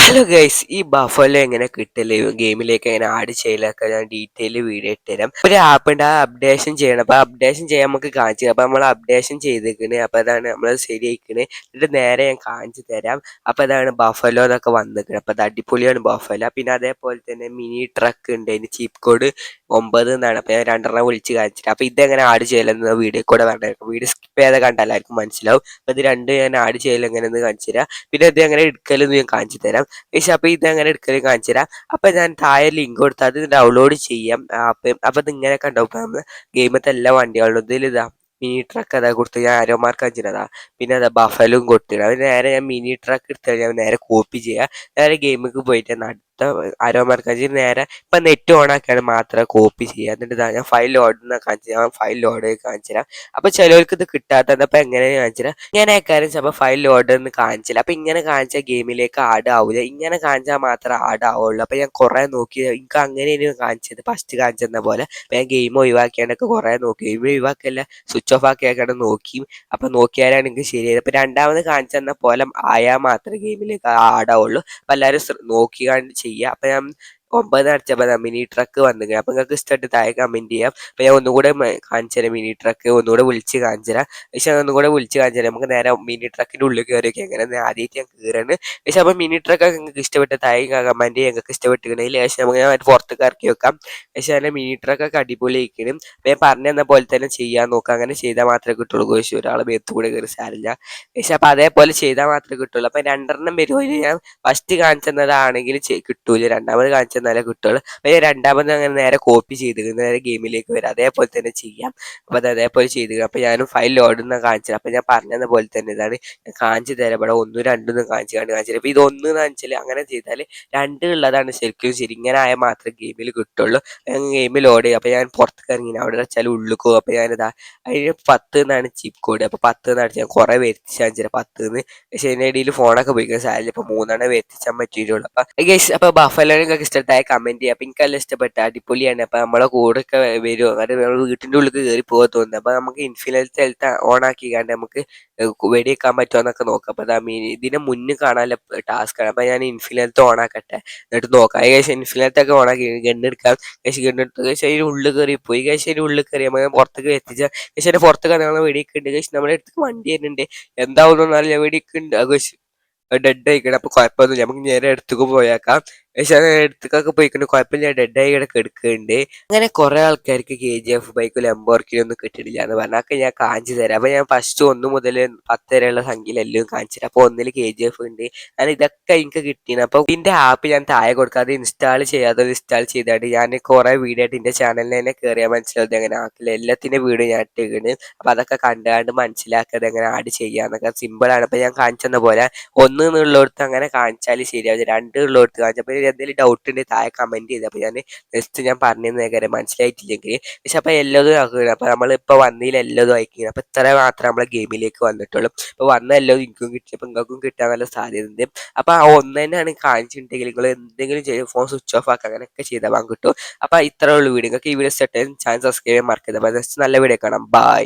Hello guys, ഈ buffalo എങ്ങനെ കിട്ടല്, ഗെയിമിലേക്ക് എങ്ങനെ ആഡ് ചെയ്യലൊക്കെ ഞാൻ ഡീറ്റെയിൽ വീഡിയോ ഇട്ടുതരാം. ഒരു ആപ്പ് ഉണ്ട്, ആ അപ്ഡേഷൻ ചെയ്യണം. അപ്പോൾ അപ്ഡേഷൻ ചെയ്യാൻ നമുക്ക് കാണിച്ചു തരാം. അപ്പോൾ നമ്മൾ അപ്ഡേഷൻ ചെയ്തിരിക്കണ്. അപ്പോൾ അതാണ് നമ്മൾ ശരിയായിക്കണ്. എന്നിട്ട് നേരെ ഞാൻ കാണിച്ചു തരാം. അപ്പോൾ അതാണ് ബഫല്ലോ എന്നൊക്കെ വന്നിരിക്കുന്നത്. അപ്പോൾ അത് അടിപൊളിയാണ് ബഫല്ലോ. പിന്നെ അതേപോലെ തന്നെ മിനി ട്രക്ക് ഉണ്ട്, അതിന് ചീപ്പ് കോഡ് 9 എന്നാണ്. അപ്പോൾ ഞാൻ രണ്ടെണ്ണം വിളിച്ച് കാണിച്ചിട്ട് അപ്പോൾ ഇതെങ്ങനെ ആഡ് ചെയ്യലെന്ന് വീഡിയോ കൂടെ പറഞ്ഞിരിക്കും. വീഡിയോ സ്കിപ്പ് ചെയ്ത് കണ്ടാൽ എല്ലാവർക്കും മനസ്സിലാവും. അപ്പോൾ ഇത് രണ്ട് ഞാൻ ആഡ് ചെയ്യൽ എങ്ങനെയെന്ന് കാണിച്ചു തരാം. പിന്നെ ഇത് എങ്ങനെ എടുക്കലെന്ന് ഞാൻ കാണിച്ചു തരാം. പക്ഷെ അപ്പോൾ ഇതങ്ങനെ എടുക്കലും കാണിച്ചു തരാം. അപ്പോൾ ഞാൻ താഴെ ലിങ്ക് കൊടുത്താൽ അത് ഡൗൺലോഡ് ചെയ്യാം. അപ്പോൾ ഇത് ഇങ്ങനെയൊക്കെ ഉണ്ടാവും. ഇപ്പോൾ നമ്മൾ ഗെയിമത്തെ എല്ലാ വണ്ടികളും ഇതിലിതാ മിനി ട്രക്ക് അതാ കൊടുത്ത് ഞാൻ ആരോ മാർക്ക് അഞ്ചിനതാ. പിന്നെ അതാ ബഫലും കൊടുത്തിടാം. അത് നേരെ ഞാൻ മിനി ട്രക്ക് എടുത്ത് ഞാൻ നേരെ കോപ്പി ചെയ്യുക. നേരെ ഗെയിമിലേക്ക് പോയിട്ട് അടുത്ത ആരോ മാർക്ക് അഞ്ച് നേരെ ഇപ്പം നെറ്റ് ഓൺ ആക്കിയാണ് മാത്രമേ കോപ്പി ചെയ്യുക. എന്നിട്ട് ഇതാ ഞാൻ ഫയൽ ലോഡ് കാണിച്ചു ഞാൻ ഫയൽ ലോഡ് കാണിച്ചു തരാം. അപ്പോൾ ചിലവർക്ക് ഇത് കിട്ടാത്തത് അപ്പോൾ എങ്ങനെയാണ് കാണിച്ചു തരാം. ഇങ്ങനെ കാര്യം ചിലപ്പോൾ ഫയൽ ലോഡ് എന്ന് കാണിച്ചില്ല. അപ്പോൾ ഇങ്ങനെ കാണിച്ചാൽ ഗെയിമിലേക്ക് ആഡ് ആവില്ല. ഇങ്ങനെ കാണിച്ചാൽ മാത്രമേ ആഡ് ആവുള്ളൂ. അപ്പോൾ ഞാൻ കുറേ നോക്കി, എനിക്ക് അങ്ങനെയാണ് കാണിച്ചത് ഫസ്റ്റ് കാണിച്ചെന്ന പോലെ. അപ്പോൾ ഞാൻ ഗെയിം ഒഴിവാക്കിയാണ്ടൊക്കെ കുറേ നോക്കി. ഗെയിം ഒഴിവാക്കിയല്ല, സ്വിച്ച് ഓഫ് ആക്കിയാൽ നോക്കി. അപ്പോൾ നോക്കിയാലാണ് എനിക്ക് ശരിയായത്. അപ്പോൾ രണ്ടാമത് കാണിച്ചെന്ന പോലെ ആയാൽ മാത്രമേ ഗെയിമിലേക്ക് ആഡ് ആവുള്ളൂ. അപ്പോൾ എല്ലാവരും നോക്കി കണ്ട് ചെയ്യുക. അപ്പോൾ ഞാൻ 9 അടിച്ചപ്പോൾ മിനി ട്രക്ക് വന്നിങ്ങനെ. അപ്പോൾ നിങ്ങൾക്ക് ഇഷ്ടമായിട്ട് താഴെ കമൻറ്റ് ചെയ്യാം. അപ്പോൾ ഞാൻ ഒന്നുകൂടെ കാണിച്ചു തരാം. മിനി ട്രക്ക് ഒന്നുകൂടെ വിളിച്ച് കാണിച്ചു തരാം. പക്ഷേ ഒന്നുകൂടെ വിളിച്ച് കാണിച്ചു തരാം. നമുക്ക് നേരെ മിനി ട്രക്കിൻ്റെ ഉള്ളിൽ കയറിയൊക്കെ എങ്ങനെ ആദ്യമായിട്ട് ഞാൻ കയറാണ്. പക്ഷേ അപ്പോൾ മിനി ട്രക്കൊക്കെ നിങ്ങൾക്ക് ഇഷ്ടപ്പെട്ട താഴെ കമൻറ്റ് ചെയ്യാൻ നിങ്ങൾക്ക് ഇഷ്ടപ്പെട്ടിട്ടുണ്ടെങ്കിൽ ശേഷം നമുക്ക് ഞാൻ പുറത്തേക്ക് ഇറക്കി വെക്കാം. പക്ഷേ അതിൻ്റെ മിനി ട്രക്കൊക്കെ അടിപൊളിയായിരിക്കണം. അപ്പോൾ ഞാൻ പറഞ്ഞു തന്ന പോലെ തന്നെ ചെയ്യാൻ നോക്കാം. അങ്ങനെ ചെയ്താൽ മാത്രമേ കിട്ടുള്ളൂ. പക്ഷേ ഒരാൾ മേത്ത് കൂടെ കയറി സാരില്ല. പക്ഷേ അപ്പോൾ അതേപോലെ ചെയ്താൽ മാത്രമേ കിട്ടുള്ളൂ. അപ്പോൾ രണ്ടെണ്ണം വരുമോ ഞാൻ ഫസ്റ്റ് കാണിച്ചെന്നതാണെങ്കിൽ കിട്ടൂല, രണ്ടാമത് കാണിച്ചെന്നാലേ കിട്ടുള്ളൂ. അപ്പോൾ രണ്ടാമത് അങ്ങനെ നേരെ കോപ്പി ചെയ്ത് നേരെ ഗെയിമിലേക്ക് വരാം. അതേപോലെ തന്നെ ചെയ്യാം. അപ്പോൾ അത് അതേപോലെ ചെയ്ത് അപ്പോൾ ഞാനും ഫയൽ ലോഡെന്ന് കാണിച്ചത്. അപ്പോൾ ഞാൻ പറഞ്ഞത് പോലെ തന്നെ ഇതാണ് ഞാൻ കാണിച്ചു തരാം. ഇവിടെ 1, 2 കാണിച്ചു. അപ്പോൾ ഇത് 1 കാണിച്ചാൽ അങ്ങനെ ചെയ്താൽ 2 ഉള്ളതാണ് ശരിക്കും ശരി. ഇങ്ങനെ ആയാൽ മാത്രമേ ഗെയിമിൽ കിട്ടുള്ളൂ. ഗെയിമിൽ ലോഡ് ചെയ്യും. അപ്പോൾ ഞാൻ പുറത്തേക്ക് ഇറങ്ങി അവിടെ വെച്ചാൽ ഉള്ളിൽ പോകും. അപ്പോൾ ഞാനിതാ അതിന് 10 എന്നാണ് ചീപ്പ് കോഡ്. അപ്പോൾ 10 എന്നാണ് ഞാൻ കുറേ വരുത്തിച്ച് കാണിച്ചു തരാം. 10 പക്ഷേ അതിൻ്റെ ഇടയിൽ ഫോണൊക്കെ പോയിക്കാൻ സാരില്ല. ഇപ്പോൾ 3 വരുത്തിച്ചാൻ പറ്റിയിട്ടുള്ളൂ. അപ്പോൾ ബഫലോനെ നിങ്ങൾക്ക് ഇഷ്ടത്തായ കമൻറ്റ് ചെയ്യുക. അപ്പോൾ എനിക്കെല്ലാം ഇഷ്ടപ്പെട്ട അടിപൊളിയാണ്. അപ്പോൾ നമ്മളെ കൂടെയൊക്കെ വരുമോ, അത് നമ്മൾ വീട്ടിൻ്റെ ഉള്ളിൽ കയറി പോകാൻ തോന്നുന്നത്. അപ്പോൾ നമുക്ക് ഇൻഫിനിറ്റ് ഹെൽത്ത് ഓൺ ആക്കിക്കാണ്ട് നമുക്ക് വെടിവെക്കാൻ പറ്റുമോ എന്നൊക്കെ നോക്കാം. അപ്പോൾ ഇതിനെ മുന്നിൽ കാണാനുള്ള ടാസ്ക്കാണ്. അപ്പോൾ ഞാൻ ഇൻഫിനിറ്റ് ഓൺ ആക്കട്ടെ, എന്നിട്ട് നോക്കാം. ഏകദേശം ഇൻഫിനിറ്റൊക്കെ ഓൺ ആക്കി ഗണ്ണെടുക്കാം. പക്ഷേ ഗണ്ണെടുത്ത് പക്ഷേ അതിന് ഉള്ളിൽ കയറി പോയി. പക്ഷേ അതിന് ഉള്ളിൽ കയറി നമ്മൾ പുറത്തേക്ക് എത്തിച്ചാൽ പക്ഷേ അതിൻ്റെ പുറത്തേക്ക് നമ്മൾ വെടിയൊക്കെ ഉണ്ട്. പക്ഷേ നമ്മുടെ അടുത്തേക്ക് വണ്ടി വരുന്നുണ്ട്. എന്താവുന്നറിയില്ല, വെടിയൊക്കെ ഉണ്ട്. ഡെഡ് ആയിക്കണം. അപ്പോൾ കുഴപ്പമൊന്നുമില്ല, നമുക്ക് നേരെ അടുത്തേക്ക് പോയേക്കാം. പക്ഷെ അത് അടുത്തേക്കൊക്കെ പോയിക്കൊണ്ട് കുഴപ്പമില്ല, ഡെഡായി കിടക്ക് എടുക്കുന്നുണ്ട്. അങ്ങനെ കുറേ ആൾക്കാർക്ക് KGF ബൈക്ക് ലംബോർഗിനി ഒന്നും കിട്ടിയിട്ടില്ല എന്ന് പറഞ്ഞാൽ ഞാൻ കാണിച്ചു തരാം. അപ്പോൾ ഞാൻ ഫസ്റ്റ് 1 മുതൽ 10 വരെയുള്ള സംഖ്യയിലെല്ലാം കാണിച്ചു തരാം. അപ്പോൾ 1 KGF ഉണ്ട്. ഞാൻ ഇതൊക്കെ എനിക്ക് കിട്ടിയാണ്. അപ്പോൾ ഇതിൻ്റെ ആപ്പ് ഞാൻ താഴെ കൊടുക്കാം. അത് ഇൻസ്റ്റാൾ ചെയ്യാതെ ഇൻസ്റ്റാൾ ചെയ്തായിട്ട് ഞാൻ കുറേ വീഡിയോ ആയിട്ട് എൻ്റെ ചാനലിൽ തന്നെ കയറിയാൽ മനസ്സിലാവും എങ്ങനെ ആക്കില്ല. എല്ലാത്തിൻ്റെ വീഡിയോ ഞാൻ ഇട്ടിരിക്കുന്നത്. അപ്പോൾ അതൊക്കെ കണ്ടാണ്ട് മനസ്സിലാക്കാതെ എങ്ങനെ ആഡ് ചെയ്യാന്നൊക്കെ സിമ്പിളാണ്. അപ്പോൾ ഞാൻ കാണിച്ചെന്ന പോലെ 1 എന്നുള്ളിടത്ത് അങ്ങനെ കാണിച്ചാൽ ശരിയാവും. 2 ഉള്ളിടത്ത് കാണിച്ചപ്പോൾ എന്തെങ്കിലും ഡൗട്ട് ഉണ്ടെങ്കിൽ താഴെ കമൻറ്റ് ചെയ്ത്. അപ്പോൾ ഞാൻ പറഞ്ഞു കാര്യം മനസ്സിലായിട്ടില്ലെങ്കിൽ പക്ഷെ അപ്പോൾ എല്ലാതും ആക്കുകയാണ്. അപ്പോൾ നമ്മളിപ്പോൾ വന്നതിൽ എല്ലാതും അയക്കുന്നത്. അപ്പോൾ ഇത്ര മാത്രമേ നമ്മളെ ഗെയിമിലേക്ക് വന്നിട്ടുള്ളൂ. അപ്പോൾ വന്ന എല്ലാതും എനിക്കും കിട്ടി. അപ്പോൾ നിങ്ങൾക്കും കിട്ടാൻ നല്ല സാധ്യതയുണ്ട്. അപ്പോൾ ആ 1 തന്നെയാണ് കാണിച്ചിട്ടുണ്ടെങ്കിൽ നിങ്ങൾ എന്തെങ്കിലും ചെയ്ത് ഫോൺ സ്വിച്ച് ഓഫ് ആക്കുക, അങ്ങനെയൊക്കെ ചെയ്താൽ കിട്ടും. അപ്പോൾ ഇത്രേ ഉള്ളൂ വീഡിയോ. നിങ്ങൾക്ക് ഈ വീഡിയോ സെറ്റ് ചാനൽ സബ്സ്ക്രൈബ് ചെയ്യാൻ മറക്കരുത്. അപ്പോൾ നെക്സ്റ്റ് നല്ല വീഡിയോ കാണാം. ബൈ.